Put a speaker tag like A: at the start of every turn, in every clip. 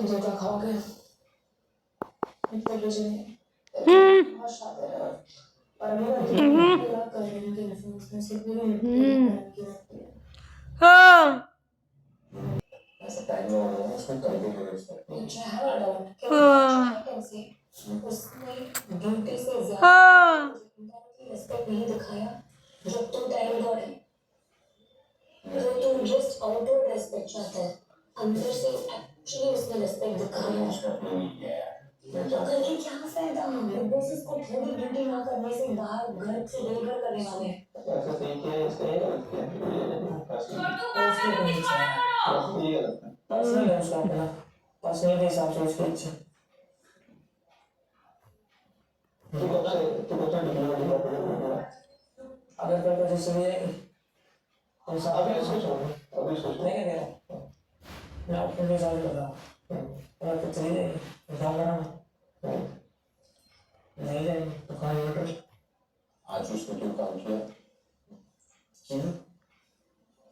A: धोखा खाओगे ऐसा टाइम में उसको कर भी नहीं उसने ड्यूटी से ज्यादा रिस्पेक्ट नहीं दिखाया जब तुम टाइम दौड़े तो तुम जस्ट आउटवर्ड रेस्पेक्ट चाहता है अंदर से एक्चुअली उसने रिस्पेक्ट दिखाया करके क्या फायदा बिग बॉस को थोड़ी ड्यूटी ना करने से बाहर घर से बेघर करने वाले हैं ऐसा सही किया इसने पर्सनल है उसका अपना पर्सनल के हिसाब से उसकी इच्छा तू कब से डिप्लोमा अगर कल का जैसे भी जाएगी अभी इसको छोड़ अभी इसको नहीं क्या मैं आपको नहीं साल बता अगर तो चली जाएगी काम करना नहीं जाएगी तो खाने मटर आज उसने क्यों काम किया क्यों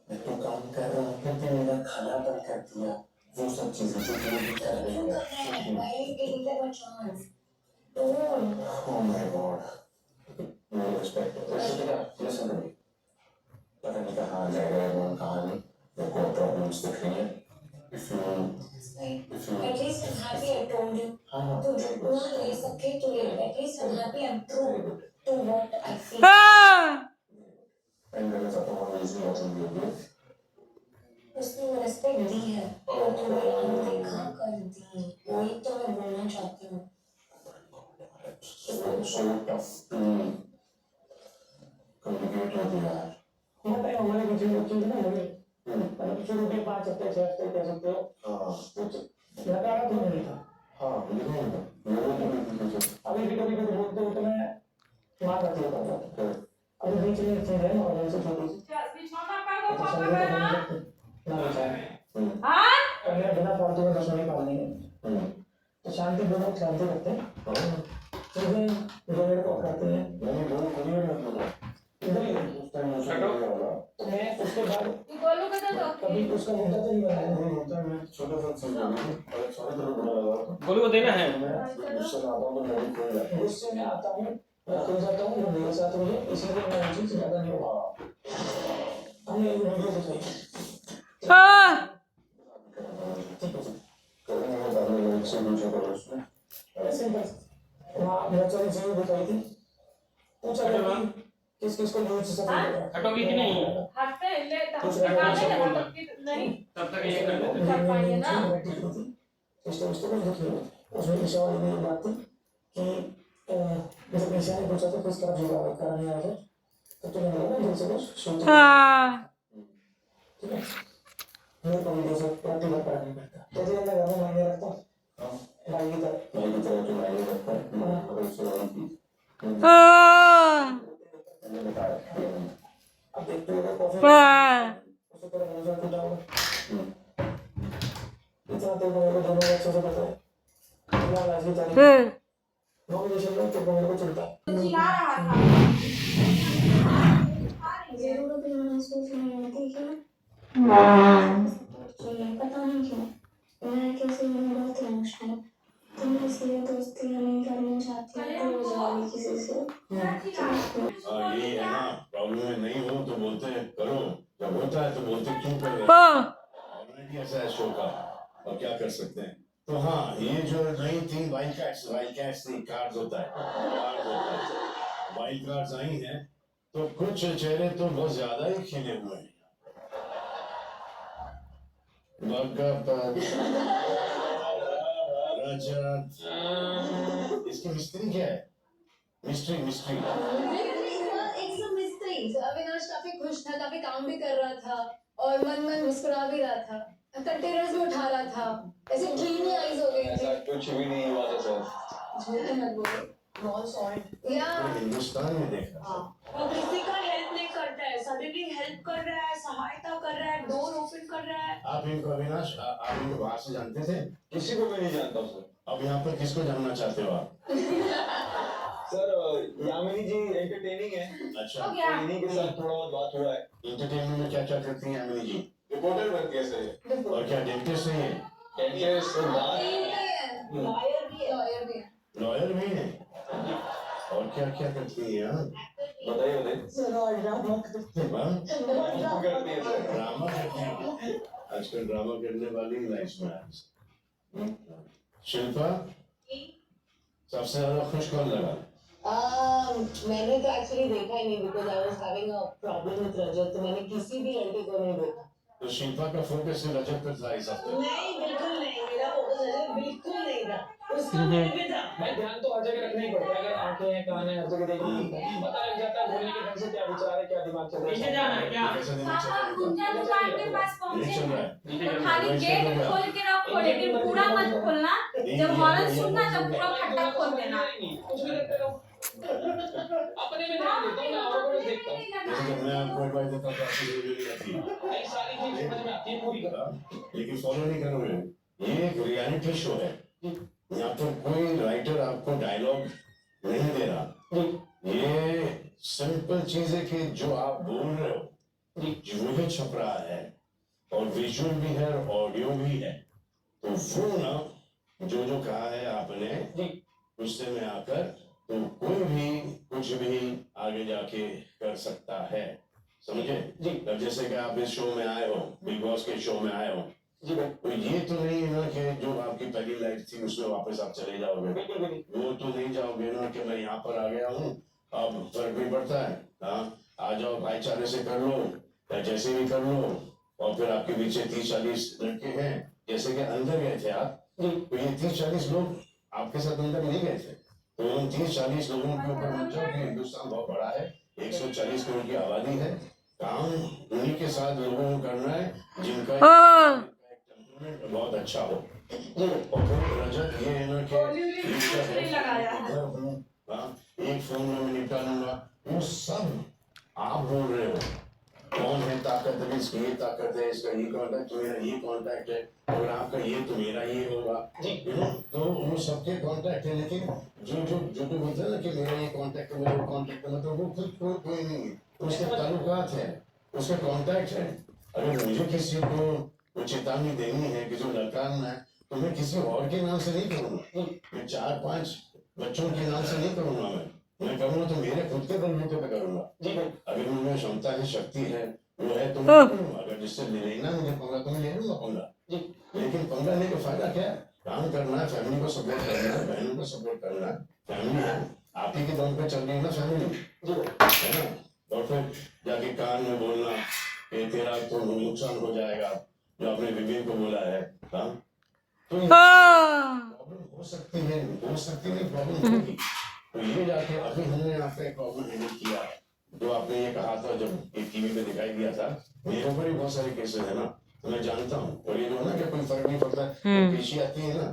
A: मैं तो काम कर रहा हूँ फिर मेरा खाना बंद कर दिया वो सब चीजें जो वो भी कर रही है भाई give them a chance oh my god no respect listen पता नहीं कहाँ जाएगा वो कहाँ नहीं मेरे को प्रॉब्लम्स दिख रही हैं if you at least I'm happy I told you तो जितना ले सके तो ले at least I'm happy I'm true to what I feel and there is a reason what you do उसने वो रिस्पेक्ट दी है और तुम्हें अनदेखा कर दी वही तो मैं बोलना चाहती हूँ so tough to communicate with you यार मतलब हमारे बीच में चीज ना है मतलब शुरू के 5 हफ्ते 6 हफ्ते कह सकते हो कुछ नकारात्मक तो नहीं था हाँ अभी भी कभी कभी बोलते हो तो मैं माफ कर देता हूँ अभी बीच में चीज है और ऐसे छोटी सी मेरा बिना फालतू में दुश्मनी पालनी है तो शांति पूर्वक शांति रखते हैं चीजें जो मेरे को करते हैं तो मैं उसके बाद कभी उसका मुद्दा तो नहीं बनाया मैं छोटा सा चीज गोलू को देना है गुस्से में आता हूँ मैं खुल जाता हूँ वो मेरे साथ हुई इसीलिए मैं वो चीज ज्यादा नहीं हुआ हमने एक वीडियो दिखाई वहाँ बहुत सारी चीजें दिखाई थी पूछा गया किस किस को न्यूज से हटोगी कि नहीं हटते ले तब तक नहीं तब तक ये कर पाएंगे ना सिस्टम को देखिए उसमें ईशा वाली ने बात थी कि जैसे ईशा ने पूछा था किस तरफ जुड़ा कराने आया था तो तुम्हें लगा ना दिल से कुछ सोचा ठीक है मेरे को वीडियो से प्रैक्टिकल कराने पड़ता तो ये लगा मैं मायने रखता हूँ भाई की तरह जो मायने रखता है अगर उससे वाली चीज अब देखते हो कॉफी उसे थोड़ा मजा आता होगा इतना तो मेरे को दोनों अच्छे से पता है इतना लाजी तारीफ नॉमिनेशन में तो मेरे को चिंता चिल्ला रहा था जरूरत है महसूस नहीं होती क्यों पता नहीं क्यों मैं कैसे मैं बहुत इमोशनल तुम इसलिए दोस्ती नहीं करना चाहती हो तो जाओगी किसी से यही है ना प्रॉब्लम है नहीं हो तो बोलते हैं करो जब होता है तो बोलते क्यों कर रहे हो ऑलरेडी ऐसा है शो का और क्या कर सकते हैं तो हाँ ये जो नई थी वाइल्ड कैट्स कार्ड्स होता है वाइल्ड कार्ड्स आई हैं तो कुछ चेहरे तो बहुत ज्यादा ही खिले हुए हैं इसकी मिस्त्री क्या है मिस्ट्री एक सब मिस्त्री अविनाश काफी खुश था काफी काम भी कर रहा था और मन मन मुस्कुरा भी रहा था कंटेनर्स भी उठा रहा था ऐसे ड्रीमी आईज हो गई थी कुछ भी नहीं हुआ था सर झूठ मत बोलो रॉ सॉल्ट या हिंदुस्तान में देखा वो किसी का हेल्प नहीं करता है सडनली हेल्प कर रहा है सहायता कर रहा है डोर ओपन कर रहा है आप इनको अविनाश आप इनको बाहर से जानते थे किसी को भी नहीं जानता सर अब यहाँ पर किसको जानना चाहते हो आप?
B: सर यामिनी जी एंटरटेनिंग है।
A: अच्छा,
B: तो इन्हीं के साथ थोड़ा बहुत बात हुआ है।
A: इंटरटेनमेंट में क्या क्या करती हैं यामिनी जी?
B: रिपोर्टर बनती है सर।
A: और क्या डेंटिस्ट नहीं है?
B: डेंटिस्ट सर बात
C: लॉयर भी है।
A: लॉयर भी है? और क्या क्या करती है? हाँ?
B: बताइए बताइए।
C: सर और ड्रामा करते हैं।
A: हाँ?
B: करती है सर।
A: ड्रामा करती है। आजकल ड्रामा करने वाली लाइफ में है। शिल्पा, सबसे ज्यादा खुश कौन लगा?
C: मैंने तो एक्चुअली देखा ही नहीं because I was having a problem with Rajat, तो मैंने किसी भी लड़के को नहीं देखा।
A: तो शिल्पा का फोकस रजत पर था इस हफ्ते?
C: नहीं, बिल्कुल नहीं, मेरा फोकस रजत बिल्कुल नहीं था, उसका मेरे पे था।
B: भाई ध्यान तो हर जगह रखना ही पड़ता है। अगर आंखें हैं कान है हर जगह देखना पता लग जाता है बोलने के ढंग से क्या विचार है क्या दिमाग चल रहा है।
D: नीचे जाना है क्या?
A: कैसा दिन चल
E: पापा
A: रहा है?
E: गुंजा दुकान के पास
A: नहीं
E: पहुंचे
A: चल रहा
E: हैं
A: है।
E: तो खाली गेट खोल के रखो, लेकिन पूरा मत खोलना। जब हॉर्न सुनना तब पूरा फटाक खोल देना।
B: कुछ भी करते रहो। अपने में ध्यान देता हूँ मैं औरों को देखता हूँ।
A: जैसे कि मैं आपको एडवाइस देता हूँ तो आपको जरूरी नहीं आती है।
B: ये सारी चीज समझ में आती है पूरी करो।
A: लेकिन फॉलो नहीं करोगे। ये एक रियलिटी शो है। यहाँ पर कोई राइटर आपको डायलॉग नहीं दे रहा। ये सिंपल चीज है कि जो आप बोल रहे हो वो ही छप रहा है और विजुअल भी है और ऑडियो भी है। तो वो ना जो जो कहा है आपने गुस्से में आकर तो कोई भी कुछ भी आगे जाके कर सकता है, समझे जी? अब जैसे कि आप इस शो में आए हो, बिग बॉस के शो में आए हो जी, तो ये तो नहीं है ना कि जो आपकी पहली लाइफ थी उसमें वापस आप चले जाओगे।
B: बिल्कुल भी नहीं।
A: वो तो नहीं जाओगे ना कि मैं यहाँ पर आ गया हूँ अब फर्क नहीं पड़ता है। हाँ, आ जाओ भाईचारे से कर लो या जैसे भी कर लो। और फिर आपके पीछे 30-40 लड़के हैं, जैसे कि अंदर गए थे आप, तो ये 30-40 लोग आपके साथ अंदर नहीं गए थे। तो उन 30-40 लोगों के ऊपर मत जाओ कि हिंदुस्तान बहुत बड़ा है, 140 करोड़ की आबादी है। काम उन्हीं के साथ लोगों को करना है जिनका टेम्परामेंट बहुत अच्छा हो। और फिर रजत ये है ना कि हाँ, एक फोन में निपटा लूंगा, वो सब आप बोल रहे हो। कौन है ताकत है, इसकी ये ताकत है, इसका ये कॉन्टैक्ट, मेरा ये कॉन्टैक्ट है, और आपका ये तो मेरा ये होगा, यू नो। तो वो सबके कॉन्टैक्ट है, लेकिन जो बोलते हैं ना कि मेरा ये कॉन्टैक्ट है, मेरा कॉन्टैक्ट है, मतलब वो खुद कोई नहीं है, उसके ताल्लुकात है, उसके कॉन्टैक्ट है। अगर मुझे किसी को चेतावनी देनी है कि जो लड़का है तो मैं किसी और के नाम से नहीं करूँगा। मैं 4-5 बच्चों के नाम से नहीं करूँगा। मैं करूँगा तो मेरे खुद के बलबूते पे करूँगा। अगर मुझे क्षमता है, शक्ति है, वो है तो मैं करूँगा। अगर जिससे लेना मुझे पंगा तो मैं ले लूंगा पंगा। लेकिन पंगा लेने का फायदा क्या है? काम करना है, फैमिली को सपोर्ट करना है, बहनों को सपोर्ट करना है। फैमिली है, आप ही के दम पे चल रही है ना फैमिली, है ना? और फिर जाके कान में बोलना कि तेरा तो नुकसान हो जाएगा, जो आपने विवेक को बोला है। हाँ, तो प्रॉब्लम हो सकती है, नहीं प्रॉब्लम होगी। तो ये जाके अभी हमने आपका एक प्रॉब्लम हैंडल किया है, जो आपने ये कहा था जब एक टीवी पे दिखाई दिया था। मेरे ऊपर भी बहुत सारे केसेस है ना, तो मैं जानता हूँ। और ये जो ना कि कोई फर्क नहीं पड़ता, पेशी आती है ना,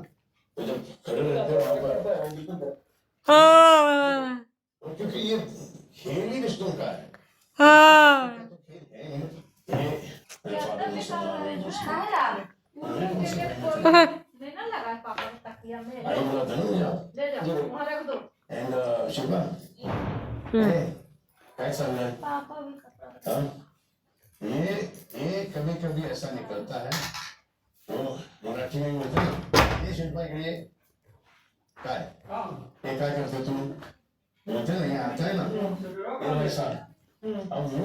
A: तो जब खड़े रहते हो वहाँ पर, क्योंकि ये खेल ही रिश्तों का है। तो खेल है ही। ये फादर मुसलमान है, मुस्लिम
E: देना लगा पापा को तकिया में।
A: आई बोला था ना मुझे
E: ले जाओ, वहाँ रख दो।
A: एंड शिल्पा कैसा है
E: पापा भी कपड़ा।
A: हाँ, ये कभी कभी ऐसा निकलता है, वो मराठी में बोलते हैं ना, ये शिल्पा के लिए काय ये काय करते तुम बोलते हैं ना, ये आता है ना, ये वैसा। अब वो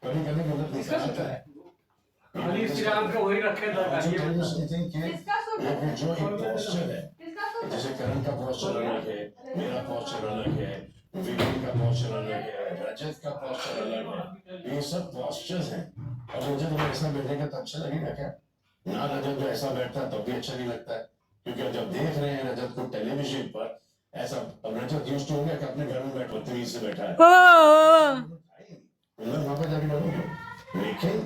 A: कभी कभी गलत निकल आता है।
D: वही रखे
E: किसका सूट है?
A: जो एक पोस्चर है,
E: किसका सूट है?
A: जैसे करण का पोस्चर अलग है, मेरा पोस्चर अलग है, विवेक का पोस्चर अलग है, रजत का पोस्चर अलग है। ये सब पोस्चर्स हैं। अब रजत में ऐसा बैठेगा तो अच्छा लगेगा क्या? ना रजत जो ऐसा बैठता है तब भी अच्छा नहीं लगता है, क्योंकि जब देख रहे हैं रजत को टेलीविजन पर ऐसा, अब रजत यूज्ड हो गया कि अपने घर में बैठा बदतमीजी से बैठा है, मैं वहां पर जाके बैठूंगा। लेकिन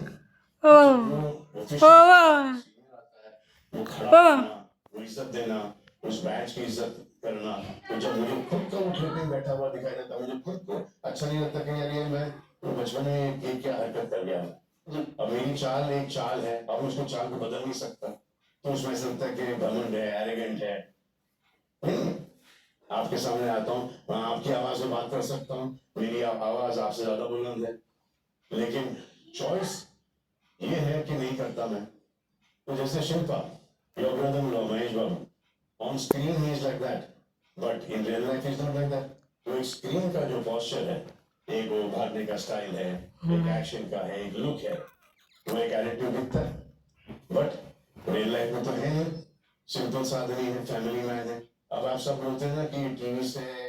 A: वो खड़ा होना, वो इज्जत देना, उस बैच की इज्जत करना। तो जब मुझे खुद को वो क्लिपिंग बैठा हुआ दिखाई देता, मुझे खुद को अच्छा नहीं लगता कि यार ये मैं तो बचपन में एक क्या हरकत कर गया मैं। अब मेरी चाल एक चाल है, अब उसको चाल को बदल नहीं सकता। तो उसमें से लगता है कि घमंड है, एरोगेंट है, आपके सामने आता हूँ, मैं आपकी आवाज में बात कर सकता हूँ, मेरी आवाज आपसे ज्यादा बुलंद है, लेकिन चॉइस ये है कि नहीं करता मैं। तो जैसे Shilpa, your brother in law Mahesh Babu, on screen he is like that, but in real life is not like that. तो एक स्क्रीन का जो पॉस्चर है, एक वो भागने का स्टाइल है, एक एक्शन का है, एक लुक है, वो एक एटीट्यूड दिखता है, बट रियल लाइफ में तो है नहीं, सिंपल सा आदमी है, फैमिली मैन है। अब आप सब बोलते हैं ना कि ये टीवी से है,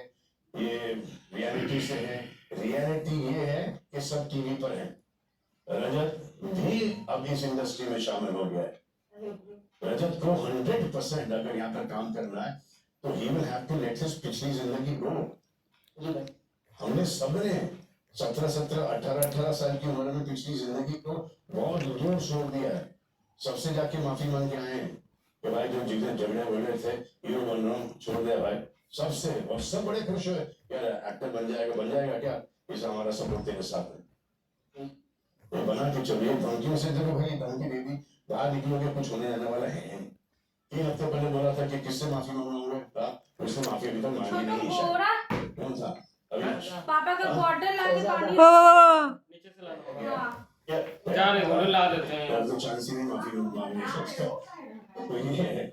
A: ये रियलिटी से है, रियलिटी ये है कि सब टीवी पर है। रजत भी अब इस इंडस्ट्री में शामिल हो गया है। रजत को 100% अगर यहाँ पर काम करना है तो he will have to let his पिछली जिंदगी गो। हमने सबने 17 18 साल की उम्र में पिछली जिंदगी को बहुत दूर छोड़ दिया है। सबसे जाके माफी मांग के आए हैं कि भाई जो जितने झगड़े वगड़े थे हीरो बन रहा हूँ, छोड़ दिया भाई सबसे, और सब बड़े खुश हुए यार एक्टर बन जाएगा क्या, इस हमारा सपोर्ट तेरे साथ है, ये बना के चलिए। धमकियों से देखो भाई, धमकी दे दी, बाहर निकलोगे कुछ होने जाने वाला है। 3 हफ्ते पहले बोला था कि किससे माफी मांगूंगा, उससे माफी अभी तक मांगी नहीं शायद। कौन था? अविनाश।
E: पापा का बॉटल लाके पानी
D: नीचे से लाना
E: हाँ।
D: क्या नहीं बोलो, ला देते हैं
A: यार तो चांस ही नहीं माफी मांगने का। तो ये है,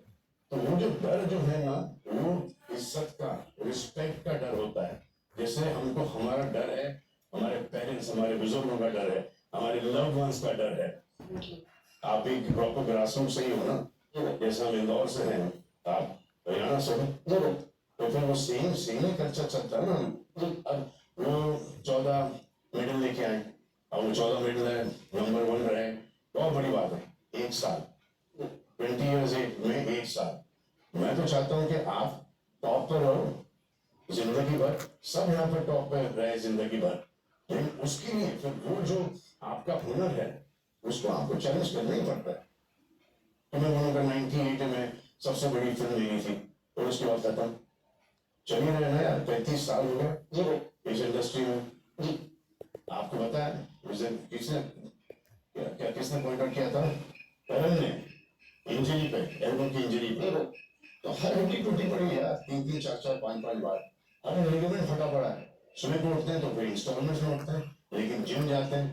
A: तो वो जो डर जो है ना, वो इज्जत का, रिस्पेक्ट का डर होता है। जैसे हमको हमारा डर है, हमारे पेरेंट्स, हमारे बुजुर्गों का डर है, हमारे लव वंस का डर है। आप एक प्रॉपर ग्रासरूट से ही हो ना, जैसे हम इंदौर से हैं, आप हरियाणा से हो, तो फिर वो सेम ही कल्चर चलता है ना। अब वो 14 मेडल लेके आए, अब वो 14 मेडल है, नंबर 1 रहे, बहुत बड़ी बात है। 1 साल 20 years में 1 साल। मैं तो चाहता हूँ कि आप टॉप पर रहो जिंदगी भर, सब यहाँ पर टॉप पर रहे जिंदगी भर, लेकिन उसके लिए फिर वो जो आपका हुनर है उसको आपको चैलेंज करना ही पड़ता है। तो मैं बोलूँगा 98 में सबसे बड़ी फिल्म लेनी थी और उसके बाद खत्म। चलिए रहना यार, 35 साल हो गए इस इंडस्ट्री में। आपको पता है किसने पॉइंट आउट किया था? करण ने, इंजरी पे, एल्बो की इंजरी पे, तो हर हड्डी टूटी पड़ी है यार, 3 4 5 बार, हर लिगामेंट फटा पड़ा है। सुबह को उठते हैं तो फिर इंस्टॉलमेंट में उठते हैं, लेकिन जिम जाते हैं,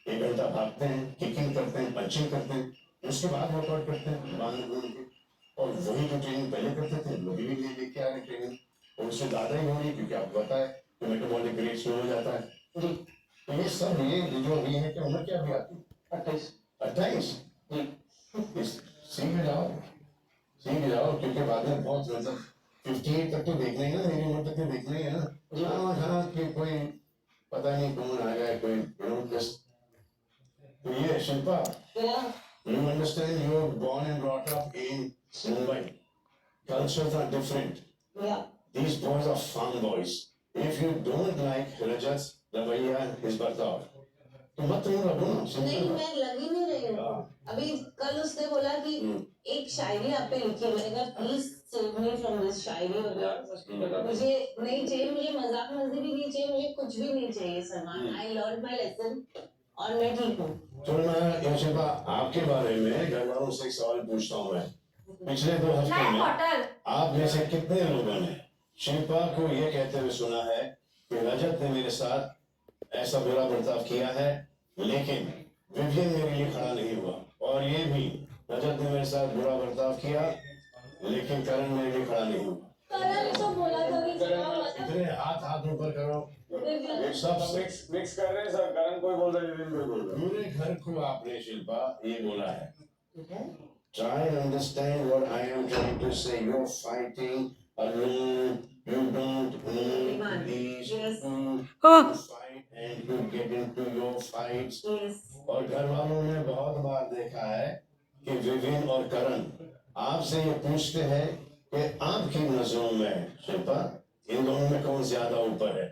A: 1 घंटा भागते हैं, किकिंग करते हैं, पंचिंग करते हैं, उसके बाद वर्कआउट करते हैं बांध बूंद के, और वही जो ट्रेनिंग पहले करते थे लोग भी लेके आ रहे ट्रेनिंग, और उससे ज्यादा ही हो रही है क्योंकि आपको पता है कि मेटाबॉलिक रेट स्लो हो जाता है। तो ये सब ये जो हुई है कि उम्र क्या भी आती है 28 सीख जाओ क्योंकि बाद में बहुत मतलब 58 तक तो देखना ही ना, मेरी उम्र तक तो देखना ही है ना। हाँ कि कोई पता नहीं कौन आ गया, कोई जस्ट। तो ये Shilpa, you understand you were born and brought up in Mumbai. Cultures are different.
C: Yeah.
A: These boys are farm boys. If you don't like Rajat's ravaiya, his bartav, तो मत तुम लगो ना।
C: नहीं, मैं लगी नहीं रही हूँ। अभी कल उसने बोला कि एक शायरी आप पे लिखी है, मैंने कहा please save me from this शायरी वगैरह। मुझे नहीं चाहिए, मुझे मजाक मस्ती भी नहीं चाहिए, मुझे कुछ भी नहीं चाहिए Salman. I learn my lesson और मैं ठीक हूँ।
A: तो मैं शिल्पा आपके बारे में घर वालों से एक सवाल पूछता हूँ। मैं पिछले 2 हफ्ते में आप में से कितने लोगों ने शिल्पा को ये कहते हुए सुना है कि रजत ने मेरे साथ ऐसा बुरा बर्ताव किया है, लेकिन विवियन मेरे लिए खड़ा नहीं हुआ, और ये भी रजत ने मेरे साथ बुरा बर्ताव किया लेकिन करण मेरे लिए खड़ा नहीं हुआ?
E: करण तो बोला था कि
A: इतने हाथ ऊपर करो, सब
F: मिक्स कर रहे हैं सर, करण कोई बोल रहा है, विवियन कोई बोल रहा है।
A: पूरे घर को आपने शिल्पा ये बोला है। Try and understand what I am trying to say. You're fighting alone. You don't know these to fight and to get into your fights. और घर वालों ने बहुत बार देखा है कि विविन और करण आपसे ये पूछते हैं कि आपकी नजरों में शिल्पा इन दोनों में कौन ज्यादा ऊपर है?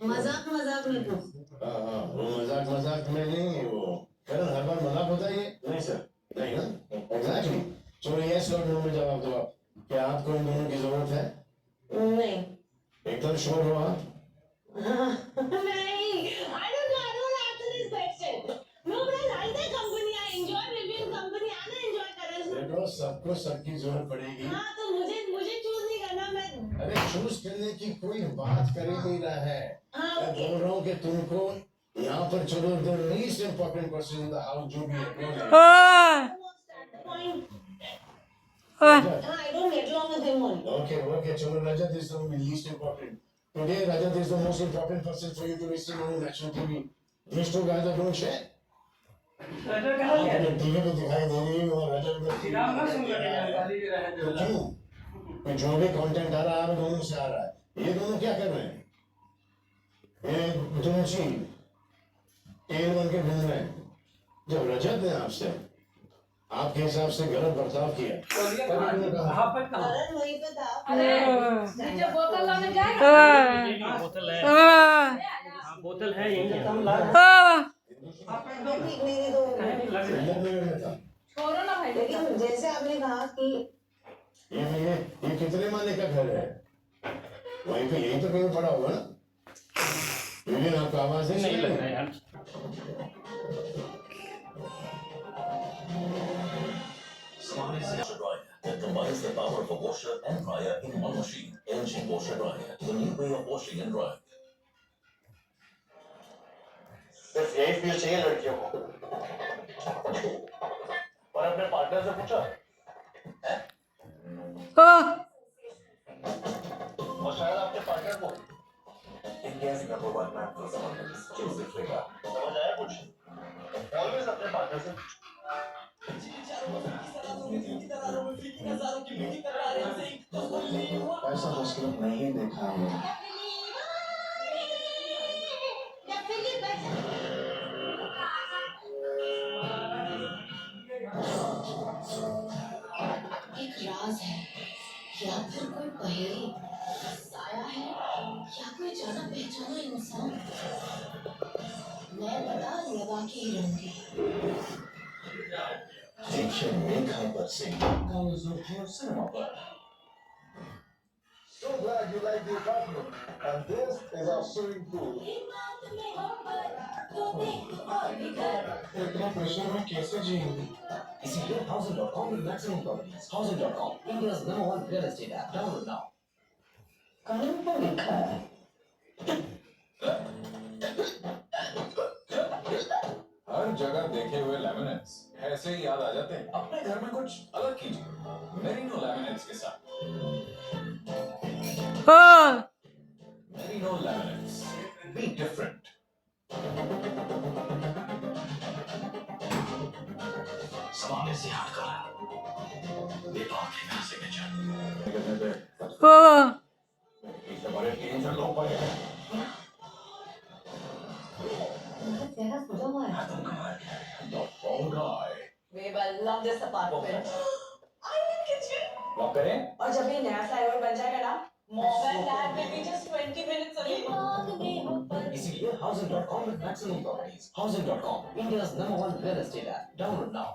C: मजाक में पूछ।
A: हाँ, वो मजाक में नहीं है। वो करण हर बार मजाक होता है ये? नहीं सर, नहीं ना, एग्जैक्टली। चलो यस और नो में जवाब दो आप, क्या आपको इन दोनों की जरूरत है?
C: नहीं,
A: एकदम श्योर हो आप?
C: नहीं, I don't answer this question. No, but I like the company. I enjoy Vivian company and I enjoy Karan's.
A: देखो सबको सबकी जरूरत पड़ेगी।
C: हाँ, तो मुझे चूज नहीं करना। मैं
A: अरे चूज करने की कोई बात कर ही नहीं रहा है।
C: हाँ
A: मैं
C: ओके
A: बोल रहा हूँ कि तुमको यहाँ पर चलो the least important person in the house जो भी है कौन है?
C: पॉइंट
A: रजत।
C: हाँ I don't get along with him only
A: Okay, चलो Rajat is the least important. Today Rajat is the most important person for you to listen on national TV. These two guys don't share. TV पे दिखाई दे रही है और रजत तो क्यों? तो जो भी कंटेंट आ रहा है दोनों से आ रहा है। ये दोनों क्या कर रहे हैं? ये दोनों चीज तेल बन के घूम रहे हैं। जब रजत ने आपसे आपके हिसाब से गलत बर्ताव किया तब इन्होंने कहा
C: करण वहीं पे था
E: नीचे बोतल लाने जाएगा
D: बोतल है हाँ बोतल है यही है
C: ठीक नहीं थी तो
A: नगर में था।
E: छोड़ो ना भाई
C: लेकिन जैसे आपने कहा कि
A: ये कितने माले का घर है? वहीं पे यही तो कहीं पड़ा होगा ना? लेकिन आपका आवाज
D: नहीं लग रहा है यार
G: that combines the power of a washer and dryer in one machine. LG Washer Dryer, the new way of washing and drying.
H: सिर्फ यही फील चाहिए लड़कियों को और अपने पार्टनर से पूछा और शायद आपके पार्टनर को
G: India's #1 mattress companies. Choose it Frega.
H: समझ आया कुछ ऑलवेज अपने पार्टनर से
A: ऐसा मुश्किल नहीं देखा हमने।
C: एक राज है या फिर कोई पहेली साया है या कोई जाना पहचाना इंसान मैं पता लगा के ही रहूंगी
G: Feature Megha Barsingh. Comes with your cinema bar.
H: So glad you like the apartment and this is our swimming pool
A: इतना प्रेशर में कैसे जिएंगे?
G: इसीलिए Housing.com with maximum properties. Housing.com, India's #1 real estate app. Download now.
C: करण पर लिखा है
F: हर जगह देखे हुए लैमिनेट्स ऐसे ही याद आ जाते हैं। अपने घर में कुछ अलग कीजिए मेरिनो लैमिनेट्स के साथ। Merino laminates, be different.
G: सामने से हटकर दीपक के सिग्नेचर।
F: इस हमारे 300 लोग पड़े हैं।
C: चेहरा सजा हुआ है
F: The wrong guy.
I: Babe, I love this apartment. I will kitchen.
F: Lock करें?
I: और जब ये नया फ्लाईओवर बन जाएगा ना, Mom and Dad will be just 20 minutes away.
G: इसीलिए Housing.com with maximum properties. Housing.com, India's #1 real estate app. Download now.